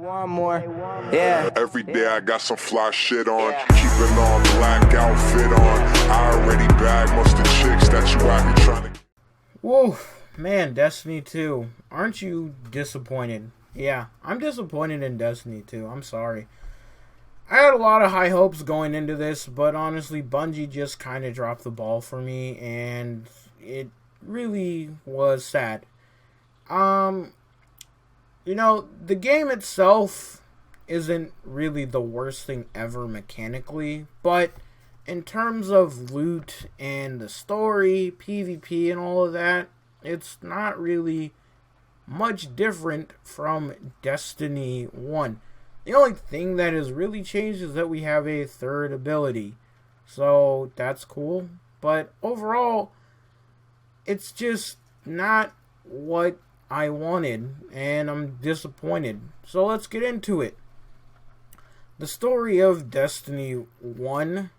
one more. Yeah. Every day I got some fly shit on. Keeping on black outfit on. I already bagged most of the chicks that you out here trying to. Whoa, man, Destiny 2. Aren't you disappointed? Yeah, I'm disappointed in Destiny 2. I'm sorry. I had a lot of high hopes going into this, but honestly, Bungie just kind of dropped the ball for me, and it really was sad. You know, the game itself isn't really the worst thing ever mechanically, but in terms of loot and the story, PvP and all of that, it's not really much different from Destiny 1. The only thing that has really changed is that we have a third ability. So that's cool. But overall, it's just not what I wanted, and I'm disappointed. So let's get into it. The story of Destiny 1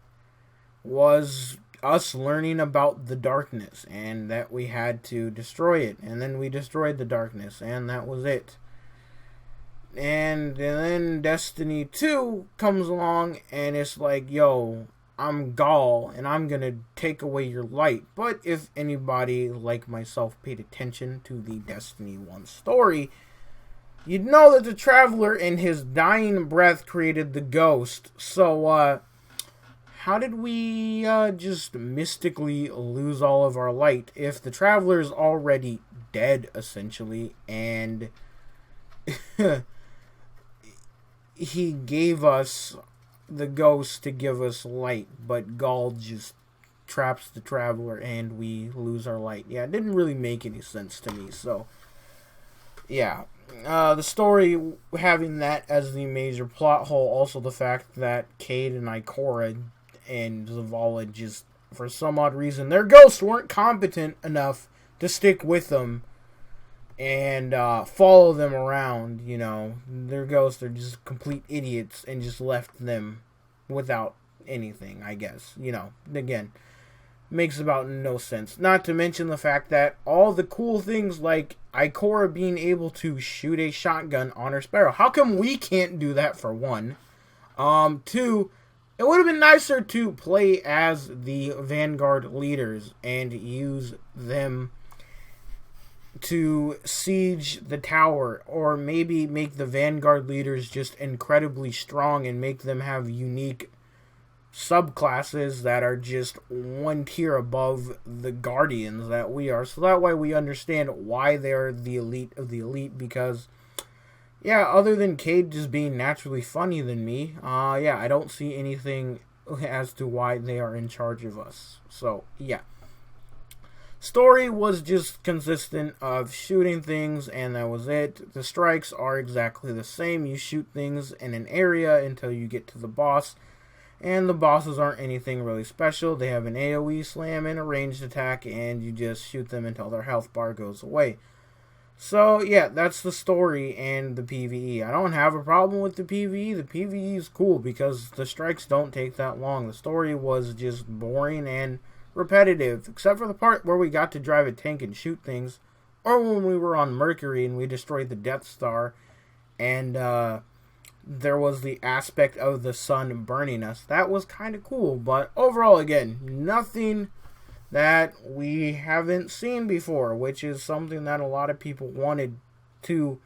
was us learning about the darkness, and that we had to destroy it. And then we destroyed the darkness, and that was it. And then Destiny 2 comes along, and it's like, yo, I'm Gaul, and I'm gonna take away your light. But if anybody like myself paid attention to the Destiny 1 story, you'd know that the Traveler in his dying breath created the Ghost. So, how did we just mystically lose all of our light if the Traveler's already dead, essentially, and he gave us the Ghost to give us light, but Gaul just traps the Traveler and we lose our light. Yeah, it didn't really make any sense to me, so yeah. The story having that as the major plot hole, also the fact that Cayde and Ikora and Zavala just, for some odd reason, their ghosts weren't competent enough to stick with them and follow them around, you know. Their ghosts are just complete idiots and just left them without anything, I guess. You know, again, makes about no sense. Not to mention the fact that all the cool things like Ikora being able to shoot a shotgun on her Sparrow. How come we can't do that, for one? Two, it would have been nicer to play as the Vanguard leaders and use them to siege the tower, or maybe make the Vanguard leaders just incredibly strong and make them have unique subclasses that are just one tier above the Guardians that we are, so that way we understand why they're the elite of the elite. Because yeah, other than Cayde just being naturally funny than me, yeah, I don't see anything as to why they are in charge of us. So yeah, story was just consistent of shooting things, and that was it. The strikes are exactly the same. You shoot things in an area until you get to the boss, and the bosses aren't anything really special. They have an AoE slam and a ranged attack, and you just shoot them until their health bar goes away. So yeah, that's the story and the PvE. I don't have a problem with the PvE. The PvE is cool because the strikes don't take that long. The story was just boring and repetitive, except for the part where we got to drive a tank and shoot things, or when we were on Mercury and we destroyed the Death Star, and there was the aspect of the sun burning us. That was kind of cool, but overall, again, nothing that we haven't seen before, which is something that a lot of people wanted to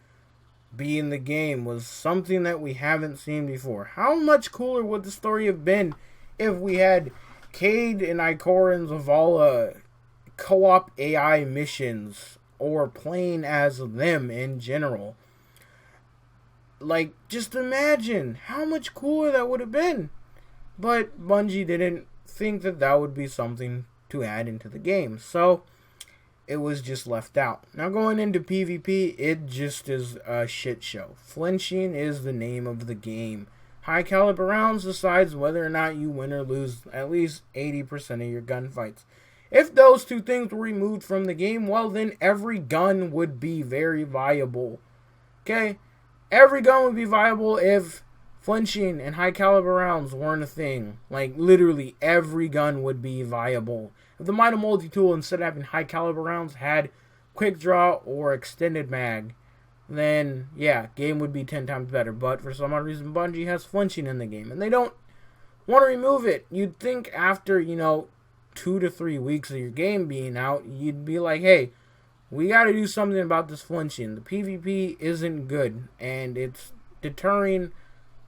be in the game, was something that we haven't seen before. How much cooler would the story have been if we had Cayde and Ikora and Zavala co-op AI missions, or playing as them in general? Like, just imagine how much cooler that would have been. But Bungie didn't think that that would be something to add into the game, so it was just left out. Now, going into PvP, it just is a shit show. Flinching is the name of the game. High caliber rounds decides whether or not you win or lose at least 80% of your gunfights. If those two things were removed from the game, well, then every gun would be very viable. Okay? Every gun would be viable if flinching and high caliber rounds weren't a thing. Like, literally, every gun would be viable. If the Might Multi-Tool, instead of having high caliber rounds, had quick draw or extended mag, then yeah, game would be 10 times better. But for some odd reason, Bungie has flinching in the game, and they don't want to remove it. You'd think after, 2 to 3 weeks of your game being out, you'd be like, hey, we got to do something about this flinching. The PvP isn't good, and it's deterring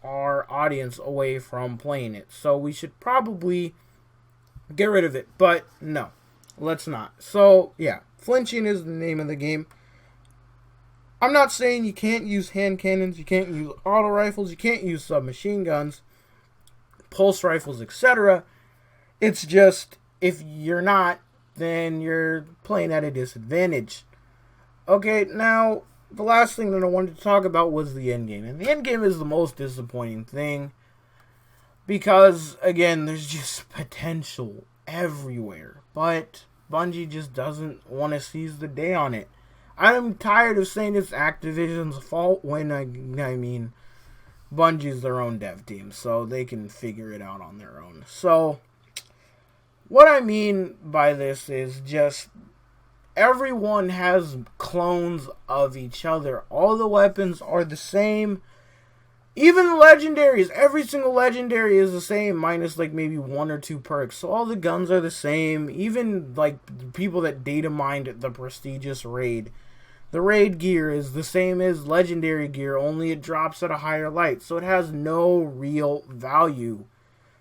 our audience away from playing it. So we should probably get rid of it. But no, let's not. So yeah, flinching is the name of the game. I'm not saying you can't use hand cannons, you can't use auto rifles, you can't use submachine guns, pulse rifles, etc. It's just, if you're not, then you're playing at a disadvantage. Okay, now, the last thing that I wanted to talk about was the endgame. And the endgame is the most disappointing thing. Because, again, there's just potential everywhere. But Bungie just doesn't want to seize the day on it. I'm tired of saying it's Activision's fault when I mean Bungie's their own dev team. So they can figure it out on their own. So what I mean by this is just everyone has clones of each other. All the weapons are the same. Even the legendaries, every single legendary is the same, minus like maybe 1 or 2 perks. So all the guns are the same. Even like the people that data mined the prestigious raid, the raid gear is the same as legendary gear, only it drops at a higher light. So it has no real value.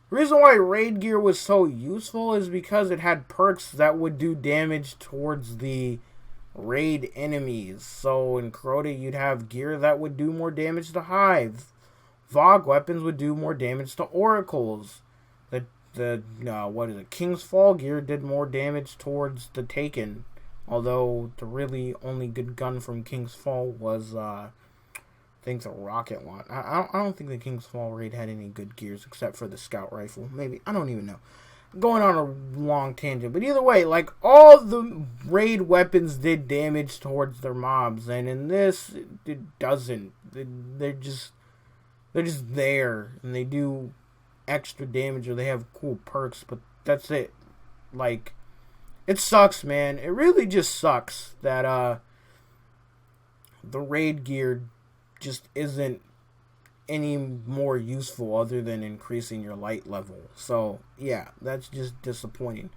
The reason why raid gear was so useful is because it had perks that would do damage towards the raid enemies. So in Crota, you'd have gear that would do more damage to Hive. Vogue weapons would do more damage to Oracles. King's Fall gear did more damage towards the Taken. Although the really only good gun from King's Fall was I think the rocket launch. I don't think the King's Fall raid had any good gears except for the scout rifle. Maybe. I don't even know. I'm going on a long tangent. But either way, like, all the raid weapons did damage towards their mobs. And in this, it doesn't. They're just there. And they do extra damage or they have cool perks. But that's it. Like, it sucks, man. It really just sucks that the raid gear just isn't any more useful other than increasing your light level. So yeah, that's just disappointing.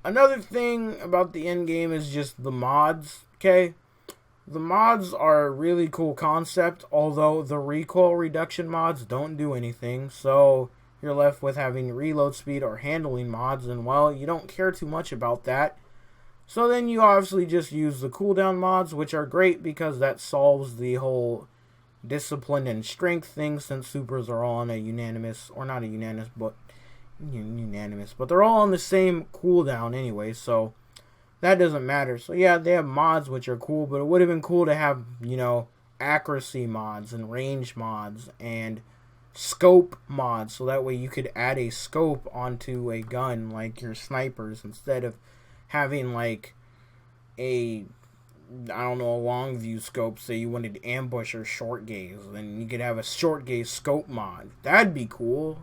Another thing about the end game is just the mods. Okay, the mods are a really cool concept, although the recoil reduction mods don't do anything. So you're left with having reload speed or handling mods, and well, you don't care too much about that. So then you obviously just use the cooldown mods, which are great because that solves the whole discipline and strength thing, since supers are all on a unanimous, or not a unanimous, but they're all on the same cooldown anyway, so that doesn't matter. So yeah, they have mods which are cool, but it would have been cool to have, accuracy mods and range mods and scope mods, so that way you could add a scope onto a gun like your snipers, instead of having like a long view scope. Say you wanted ambush or short gaze, then you could have a short gaze scope mod. That'd be cool,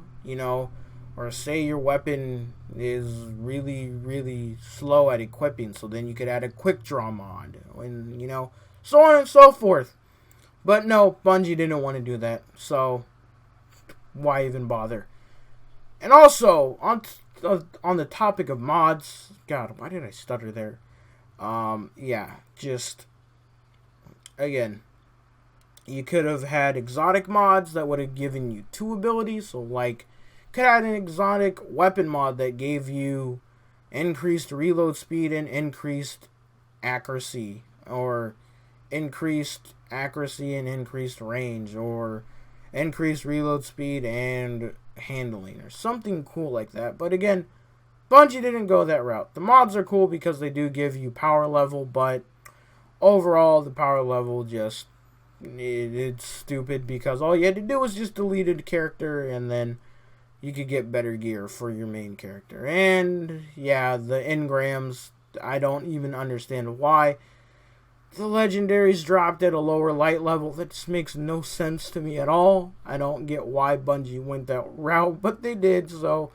or say your weapon is really, really slow at equipping, so then you could add a quick draw mod, and so on and so forth. But no, Bungie didn't want to do that, so why even bother? And also, on the topic of mods, God, why did I stutter there? Just, again, you could have had exotic mods that would have given you 2 abilities. So, like, could have had an exotic weapon mod that gave you increased reload speed and increased accuracy, or increased accuracy and increased range, or increased reload speed and handling, or something cool like that. But again, Bungie didn't go that route. The mods are cool because they do give you power level, but overall the power level just, it's stupid, because all you had to do was just delete a character and then you could get better gear for your main character. And yeah, the engrams, I don't even understand why the legendaries dropped at a lower light level. That just makes no sense to me at all. I don't get why Bungie went that route, but they did. So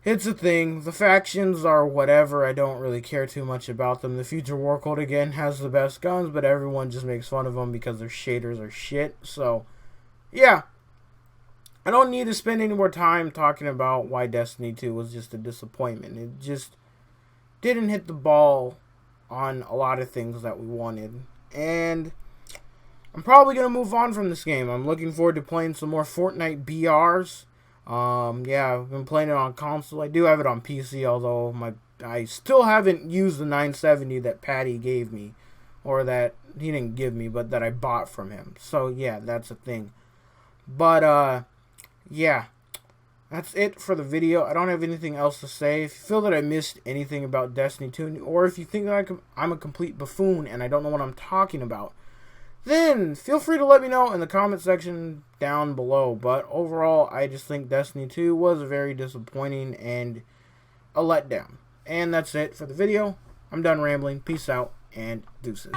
it's a thing. The factions are whatever. I don't really care too much about them. The Future War Code, again, has the best guns, but everyone just makes fun of them because their shaders are shit. So, yeah. I don't need to spend any more time talking about why Destiny 2 was just a disappointment. It just didn't hit the ball on a lot of things that we wanted. And I'm probably going to move on from this game. I'm looking forward to playing some more Fortnite BRs. Yeah, I've been playing it on console. I do have it on PC, although I still haven't used the 970 that Patty gave me. Or that he didn't give me, but that I bought from him. So, yeah, that's a thing. But, yeah. That's it for the video. I don't have anything else to say. If you feel that I missed anything about Destiny 2, or if you think that I'm a complete buffoon and I don't know what I'm talking about, then feel free to let me know in the comment section down below. But overall, I just think Destiny 2 was very disappointing and a letdown. And that's it for the video. I'm done rambling. Peace out and deuces.